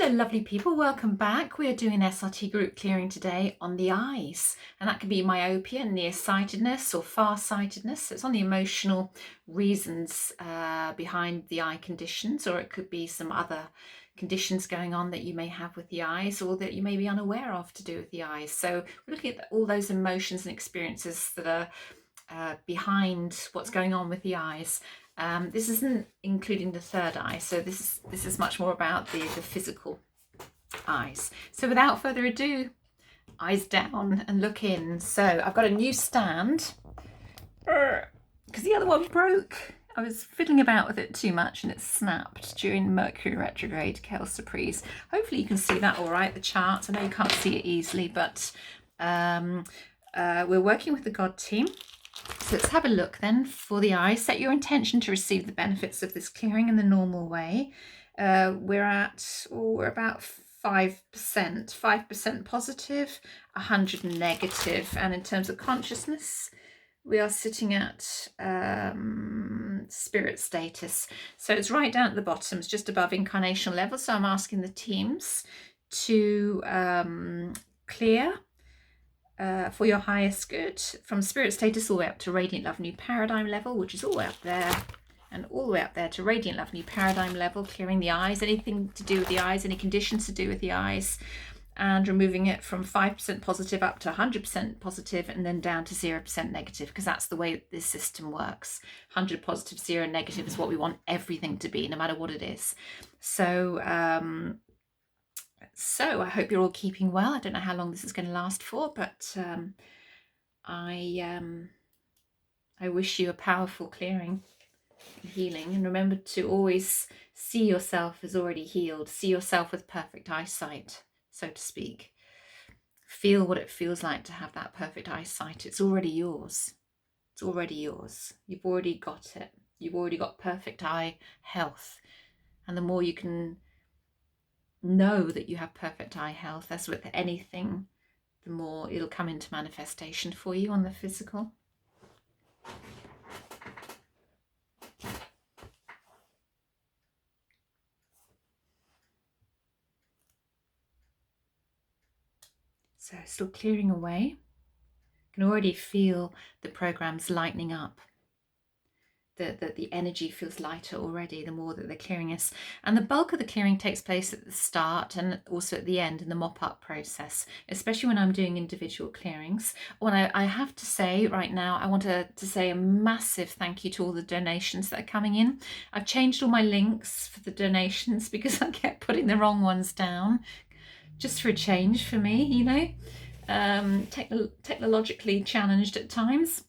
Hello lovely people, welcome back. We are doing SRT group clearing today on the eyes, and that can be myopia, nearsightedness or farsightedness. So it's on the emotional reasons behind the eye conditions, or it could be some other conditions going on that you may have with the eyes or that you may be unaware of to do with the eyes. So we're looking at all those emotions and experiences that are behind what's going on with the eyes. This isn't including the third eye, so this is much more about the physical eyes. So without further ado, eyes down and look in. So I've got a new stand because the other one broke. I was fiddling about with it too much and it snapped during Mercury retrograde, Chaos Surprise. Hopefully you can see that all right, the chart. I know you can't see it easily, but we're working with the God team. So let's have a look then for the eyes. Set your intention to receive the benefits of this clearing in the normal way. We're about 5% positive, 100 negative. And in terms of consciousness, we are sitting at spirit status. So it's right down at the bottom, it's just above incarnational level. So I'm asking the teams to clear for your highest good, from spirit status all the way up to radiant love new paradigm level, which is all the way up there, and all the way up there to radiant love new paradigm level, clearing the eyes, anything to do with the eyes, any conditions to do with the eyes, and removing it from 5% positive up to 100% positive, and then down to 0% negative, because that's the way this system works. 100 positive, 0 negative is what we want everything to be, no matter what it is. So I hope you're all keeping well. I don't know how long this is going to last for, but I wish you a powerful clearing and healing. And remember to always see yourself as already healed. See yourself with perfect eyesight, so to speak. Feel what it feels like to have that perfect eyesight. It's already yours. It's already yours. You've already got it. You've already got perfect eye health. And the more you can know that you have perfect eye health, as with anything, the more it'll come into manifestation for you on the physical. So still clearing away. You can already feel the programs lightening up. The energy feels lighter already the more that they're clearing us, and the bulk of the clearing takes place at the start and also at the end in the mop-up process, especially when I'm doing individual clearings. When I have to say right now, I want to say a massive thank you to all the donations that are coming in. I've changed all my links for the donations because I kept putting the wrong ones down, just for a change for me, you know. Technologically challenged at times.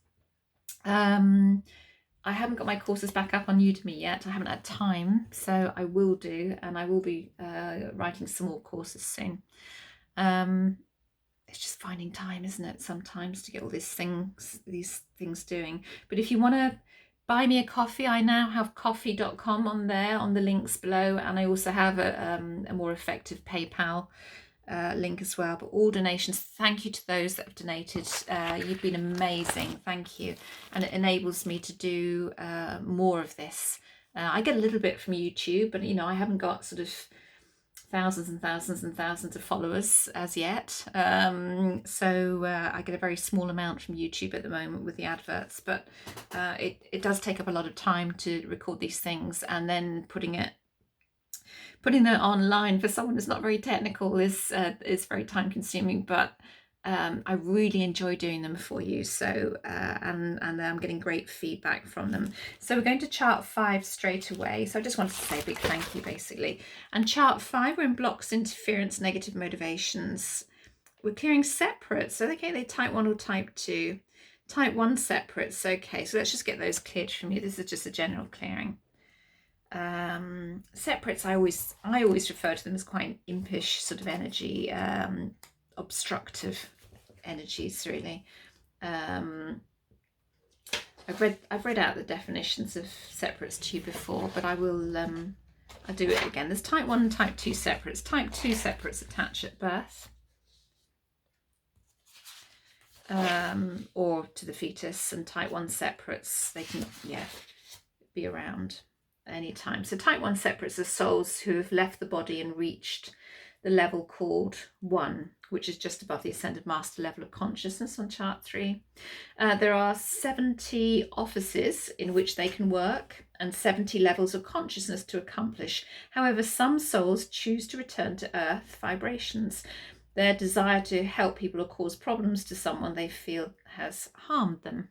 I haven't got my courses back up on Udemy yet. I haven't had time, so I will do, and I will be writing some more courses soon. It's just finding time, isn't it, sometimes, to get all these things doing. But if you want to buy me a coffee, I now have coffee.com on there, on the links below, and I also have a more effective PayPal link as well. But all donations, thank you to those that have donated. You've been amazing, thank you, and it enables me to do more of this. I get a little bit from YouTube, but you know, I haven't got sort of thousands and thousands and thousands of followers as yet, so I get a very small amount from YouTube at the moment with the adverts, but it does take up a lot of time to record these things, and then putting it online for someone who's not very technical is very time consuming, but I really enjoy doing them for you. So and I'm getting great feedback from them. So we're going to chart 5 straight away. So I just wanted to say a big thank you basically. And chart 5, we're in blocks, interference, negative motivations. We're clearing separates. So okay, they type 1 or type 2. Type 1 separates. Okay, so let's just get those cleared from you. This is just a general clearing. Separates, I always refer to them as quite impish sort of energy, obstructive energies, really. I've read out the definitions of separates to you before, but I'll do it again. There's type 1 and type 2 separates. Type 2 separates attach at birth, or to the fetus, and type 1 separates, they can be around anytime. So type 1 separates are souls who have left the body and reached the level called 1, which is just above the ascended master level of consciousness on chart 3. There are 70 offices in which they can work and 70 levels of consciousness to accomplish. However, some souls choose to return to earth vibrations. Their desire to help people or cause problems to someone they feel has harmed them.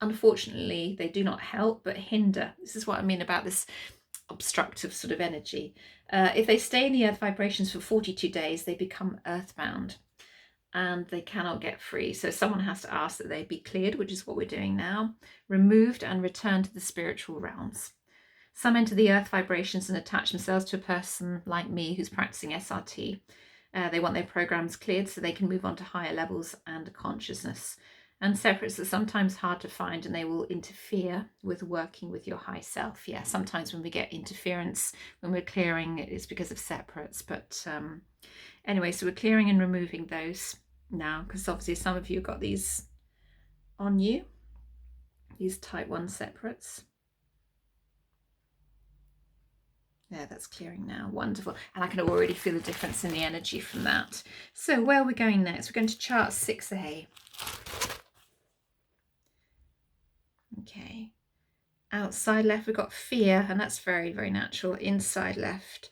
Unfortunately, they do not help but hinder. This is what I mean about this obstructive sort of energy. If they stay in the earth vibrations for 42 days, they become earthbound and they cannot get free. So someone has to ask that they be cleared, which is what we're doing now, removed and returned to the spiritual realms. Some enter the earth vibrations and attach themselves to a person like me who's practicing SRT. They want their programs cleared so they can move on to higher levels and consciousness. And separates are sometimes hard to find, and they will interfere with working with your high self. Yeah, sometimes when we get interference, when we're clearing, it's because of separates. But anyway, so we're clearing and removing those now, because obviously some of you have got these on you, these type 1 separates. Yeah, that's clearing now. Wonderful. And I can already feel the difference in the energy from that. So where are we going next? We're going to chart 6A. Okay. Outside left, we've got fear, and that's very, very natural. Inside left,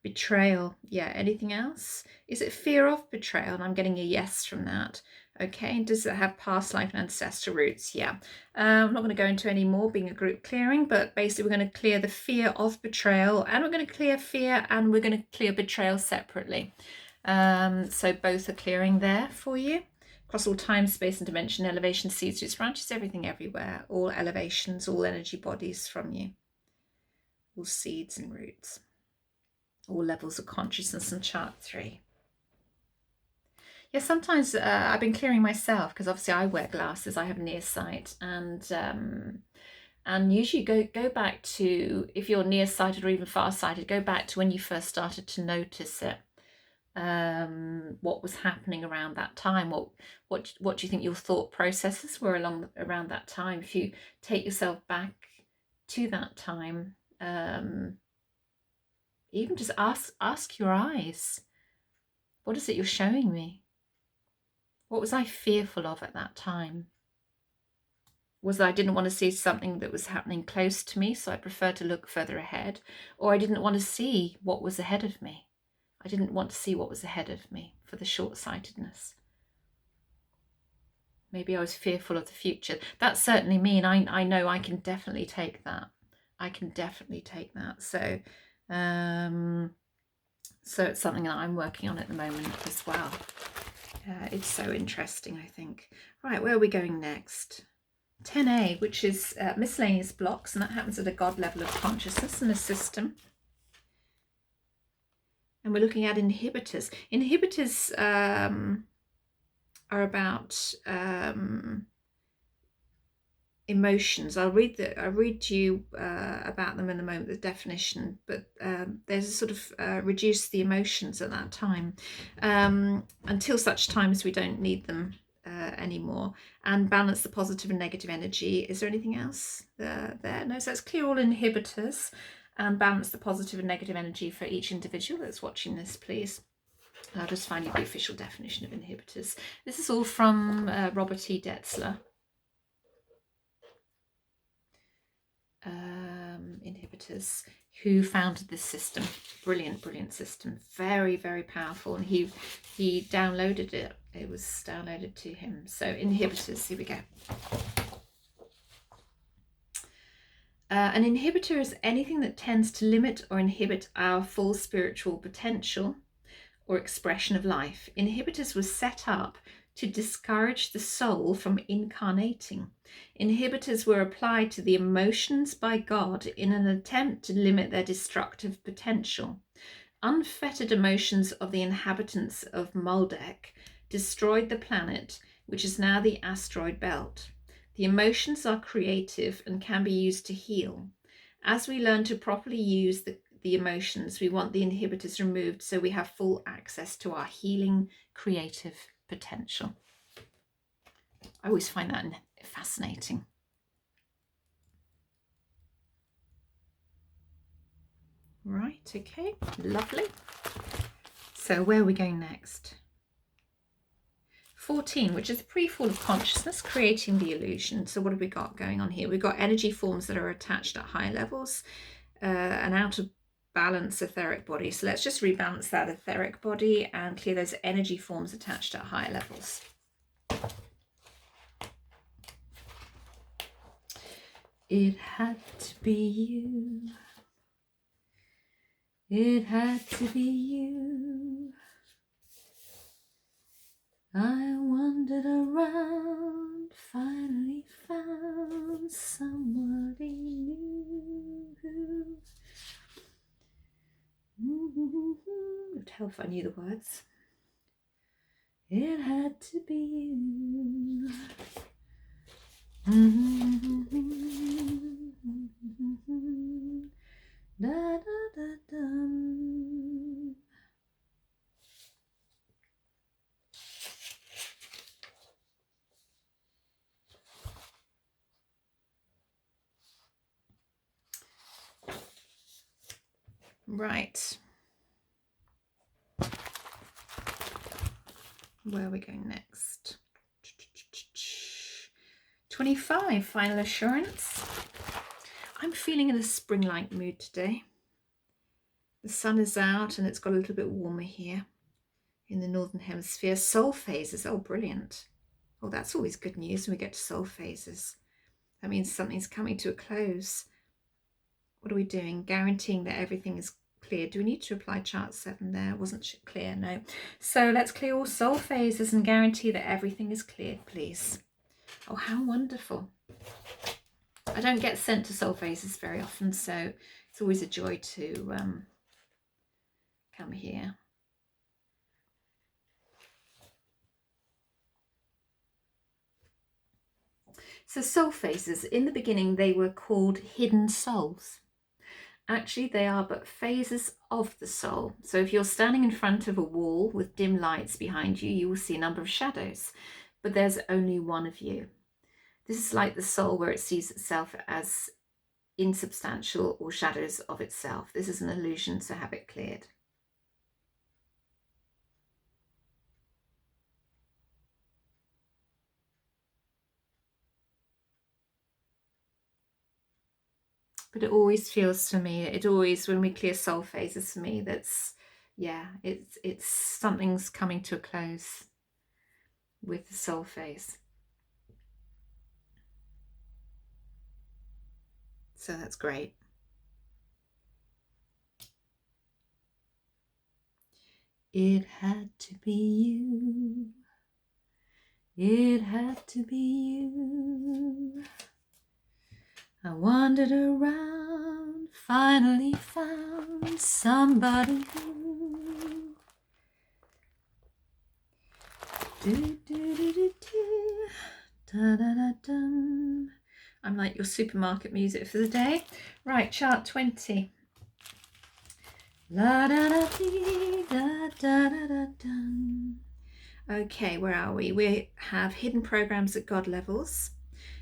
betrayal. Yeah, anything else? Is it fear of betrayal? And I'm getting a yes from that. Okay, does it have past life and ancestral roots? Yeah. I'm not going to go into any more being a group clearing, but basically we're going to clear the fear of betrayal, and we're going to clear fear, and we're going to clear betrayal separately. So both are clearing there for you. Across all time, space and dimension, elevation, seeds, roots, branches, everything, everywhere. All elevations, all energy bodies from you. All seeds and roots. All levels of consciousness on chart 3. Yeah, sometimes I've been clearing myself because obviously I wear glasses. I have nearsight, and usually go back to, if you're nearsighted or even farsighted, go back to when you first started to notice it. What was happening around that time? What do you think your thought processes were around that time? If you take yourself back to that time, even just ask your eyes, what is it you're showing me? What was I fearful of at that time? Was that I didn't want to see something that was happening close to me, so I preferred to look further ahead, or I didn't want to see what was ahead of me? I didn't want to see what was ahead of me for the short-sightedness. Maybe I was fearful of the future. That's certainly me, and I know I can definitely take that. I can definitely take that. So it's something that I'm working on at the moment as well. It's so interesting, I think. Right, where are we going next? 10A, which is miscellaneous blocks, and that happens at a God level of consciousness in a system. And we're looking at inhibitors. Inhibitors are about emotions. I'll read you about them in a moment, the definition, but there's a sort of reduce the emotions at that time until such time as we don't need them anymore, and balance the positive and negative energy. Is there anything else there? No, so let's clear all inhibitors and balance the positive and negative energy for each individual that's watching this, please. I'll just find you the official definition of inhibitors. This is all from Robert E. Detzler. Inhibitors, who founded this system. Brilliant system. Very, very powerful. And he downloaded it. It was downloaded to him. So inhibitors, here we go. An inhibitor is anything that tends to limit or inhibit our full spiritual potential or expression of life. Inhibitors were set up to discourage the soul from incarnating. Inhibitors were applied to the emotions by God in an attempt to limit their destructive potential. Unfettered emotions of the inhabitants of Maldek destroyed the planet, which is now the asteroid belt. The emotions are creative and can be used to heal. As we learn to properly use the emotions, we want the inhibitors removed so we have full access to our healing creative potential. I always find that fascinating. Right, okay, lovely. So where are we going next? 14, which is the pre-fall of consciousness, creating the illusion. So what have we got going on here? We've got energy forms that are attached at high levels, an out of balance etheric body. So let's just rebalance that etheric body and clear those energy forms attached at high levels. It had to be you. It had to be you. I wandered around, finally found somebody new. I'd help if I knew the words. It had to be you. Da, da, da, dum. Right. Where are we going next? 25, final assurance. I'm feeling in a spring-like mood today. The sun is out and it's got a little bit warmer here in the Northern Hemisphere. Soul phases, oh brilliant. Oh, that's always good news when we get to soul phases. That means something's coming to a close. What are we doing? Guaranteeing that everything is clear. Do we need to apply chart 7 there? Wasn't clear, no. So let's clear all soul phases and guarantee that everything is cleared, please. Oh, how wonderful. I don't get sent to soul phases very often, so it's always a joy to come here. So soul phases, in the beginning they were called hidden souls. Actually, they are but phases of the soul. So if you're standing in front of a wall with dim lights behind you, you will see a number of shadows, but there's only one of you. This is like the soul where it sees itself as insubstantial or shadows of itself. This is an illusion, so have it cleared. But it always feels to me, when we clear soul phases for me, that's, yeah, it's something's coming to a close with the soul phase. So that's great. It had to be you. It had to be you. I wandered around, finally found somebody new. Do, do, do, do, do. Da, da, da, dum. I'm like your supermarket music for the day. Right, chart 20. La da da dee, da da da da dum. Okay, where are we? We have hidden programs at God levels.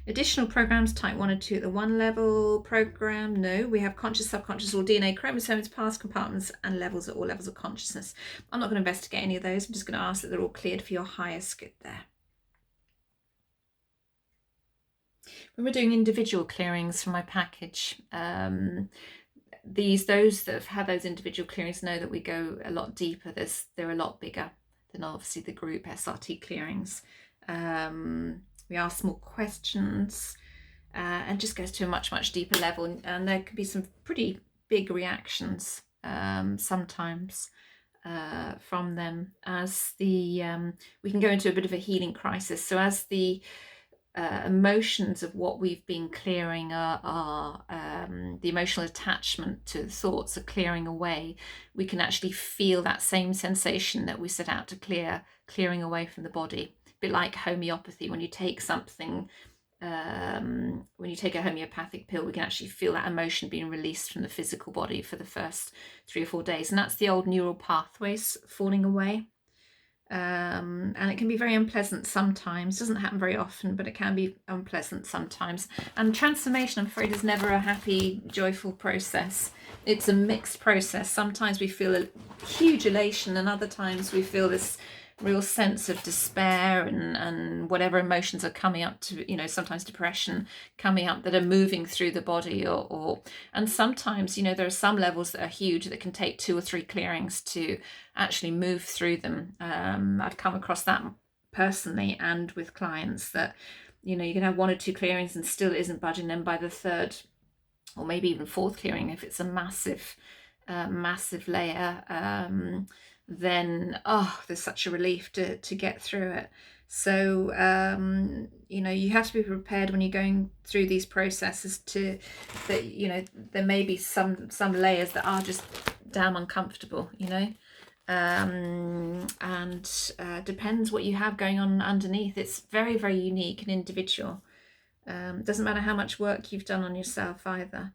Additional programs, type 1 and 2 at the 1 level. Program, no. We have conscious, subconscious, or DNA, chromosomes, past compartments, and levels at all levels of consciousness. I'm not going to investigate any of those. I'm just going to ask that they're all cleared for your highest good there. When we're doing individual clearings from my package, those that have had those individual clearings know that we go a lot deeper. They're a lot bigger than obviously the group SRT clearings. We ask more questions and just goes to a much, much deeper level. And there can be some pretty big reactions sometimes from them as we can go into a bit of a healing crisis. So as the emotions of what we've been clearing are the emotional attachment to thoughts are clearing away, we can actually feel that same sensation that we set out to clearing away from the body. A bit like homeopathy, when you take something, when you take a homeopathic pill, we can actually feel that emotion being released from the physical body for the first 3 or 4 days, and that's the old neural pathways falling away. And it can be very unpleasant sometimes. It doesn't happen very often, but it can be unpleasant sometimes. And transformation, I'm afraid, is never a happy, joyful process. It's a mixed process. Sometimes we feel a huge elation, and other times we feel this real sense of despair and whatever emotions are coming up to, you know, sometimes depression coming up that are moving through the body, or and sometimes, you know, there are some levels that are huge that can take 2 or 3 clearings to actually move through them. I've come across that personally and with clients, that, you know, you can have 1 or 2 clearings and still isn't budging. Then by the 3rd or maybe even 4th clearing, if it's a massive layer, then there's such a relief to get through it. So you know, you have to be prepared when you're going through these processes that, you know, there may be some layers that are just damn uncomfortable, you know. And depends what you have going on underneath. It's very, very unique and individual. Doesn't matter how much work you've done on yourself either.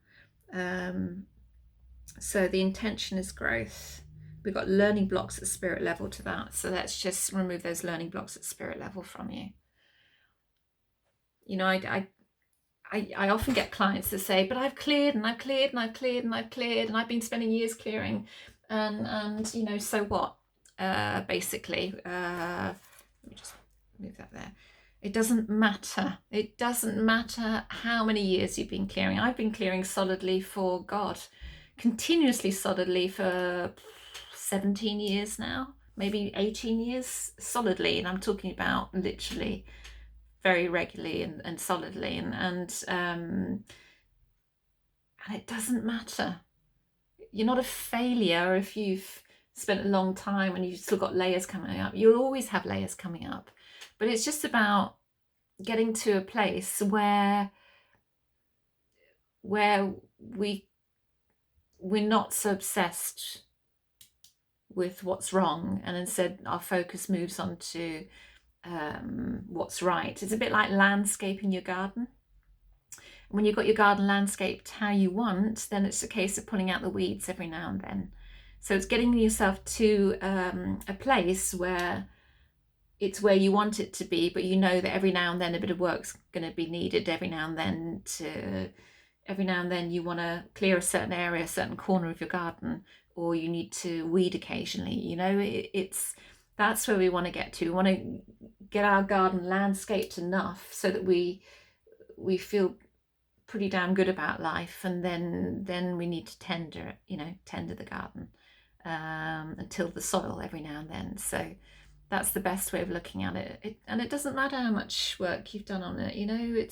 So the intention is growth. We've got learning blocks at spirit level to that. So let's just remove those learning blocks at spirit level from you. You know, I often get clients that say, but I've cleared and I've cleared and I've cleared and I've cleared and I've been spending years clearing, and you know, so what? Basically, let me just move that there. It doesn't matter. It doesn't matter how many years you've been clearing. I've been clearing solidly for, God, continuously solidly for 17 years now, maybe 18 years solidly. And I'm talking about literally very regularly and solidly. And it doesn't matter. You're not a failure if you've spent a long time and you've still got layers coming up. You'll always have layers coming up. But it's just about getting to a place where we're not so obsessed with what's wrong, and instead our focus moves on to what's right. It's a bit like landscaping your garden. When you've got your garden landscaped how you want, then it's a case of pulling out the weeds every now and then. So it's getting yourself to a place where it's where you want it to be, but you know that every now and then a bit of work's going to be needed. Every now and then you want to clear a certain area, a certain corner of your garden, or you need to weed occasionally. You know, that's where we want to get to. We want to get our garden landscaped enough so that we feel pretty damn good about life, and then we need to tender the garden, and till the soil every now and then. So that's the best way of looking at it. And it doesn't matter how much work you've done on it, you know,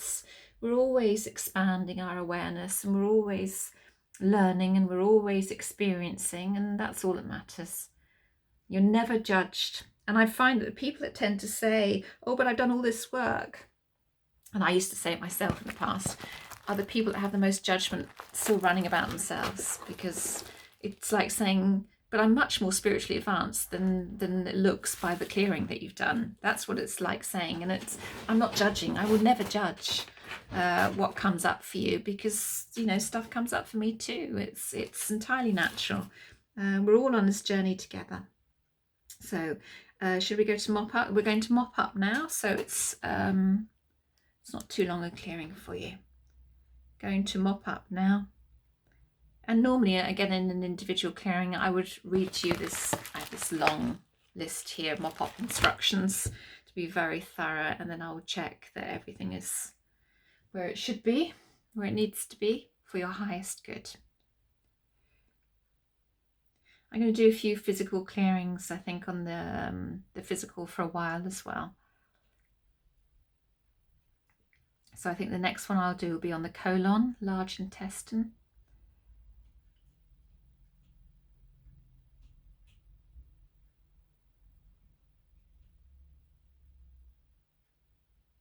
we're always expanding our awareness, and we're always learning, and we're always experiencing, and that's all that matters. You're never judged. And I find that the people that tend to say, oh, but I've done all this work, and I used to say it myself in the past, are the people that have the most judgment still running about themselves, because it's like saying, but I'm much more spiritually advanced than it looks by the clearing that you've done. That's what it's like saying. And I'm not judging. I will never judge what comes up for you, because, you know, stuff comes up for me too. It's entirely natural. We're all on this journey together. So should we go to mop up? We're going to mop up now. So it's not too long a clearing for you. Going to mop up now. And normally, again, in an individual clearing, I would read to you this long list here of mop-up instructions to be very thorough, and then I'll check that everything is where it should be, where it needs to be for your highest good. I'm going to do a few physical clearings, I think, on the physical for a while as well. So I think the next one I'll do will be on the colon, large intestine.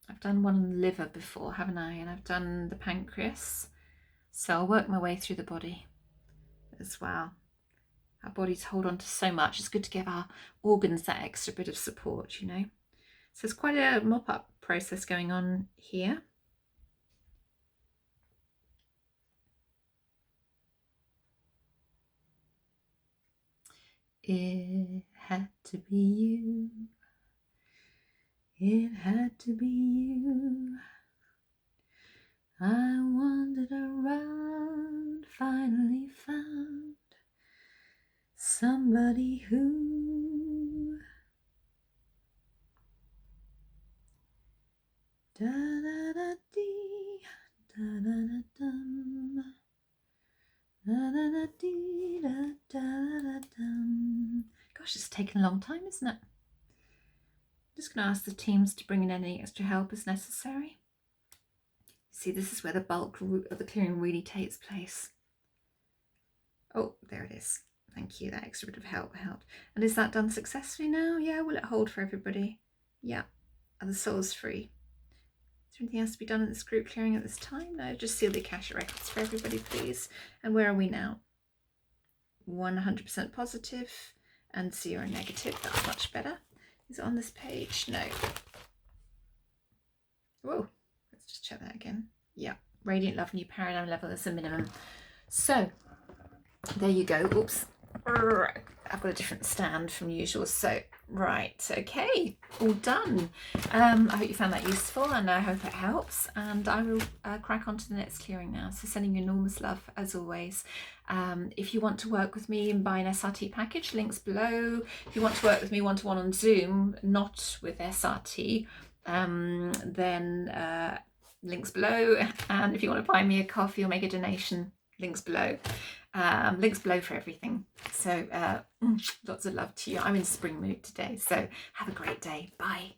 I've done one on the liver before, haven't I? And I've done the pancreas. So I'll work my way through the body as well. Our bodies hold on to so much. It's good to give our organs that extra bit of support, you know. So there's quite a mop-up process going on here. had to be you. It had to be you. I wandered around, finally found somebody who da da da dee da da da dum da da da dee da da da dum. Gosh, it's taken a long time, isn't it? I'm just going to ask the teams to bring in any extra help as necessary. See, this is where the bulk of the clearing really takes place. Oh, there it is. Thank you. That extra bit of help helped. And is that done successfully now? Yeah, will it hold for everybody? Yeah. Are the souls free? Is there anything else to be done in this group clearing at this time? No, just seal the Akashic records for everybody, please. And where are we now? 100% positive and 0 negative. That's much better. Is it on this page? No. Whoa. Let's just check that again. Yeah. Radiant love, new paradigm level is the minimum. So there you go. Oops. I've got a different stand from usual. So, right. Okay. All done. I hope you found that useful and I hope it helps. And I will crack on to the next clearing now. So sending you enormous love as always. If you want to work with me and buy an SRT package, links below. If you want to work with me one-to-one on Zoom, not with SRT, then links below. And if you want to buy me a coffee or make a donation, links below. Links below for everything. So lots of love to you. I'm in spring mood today, so have a great day. Bye.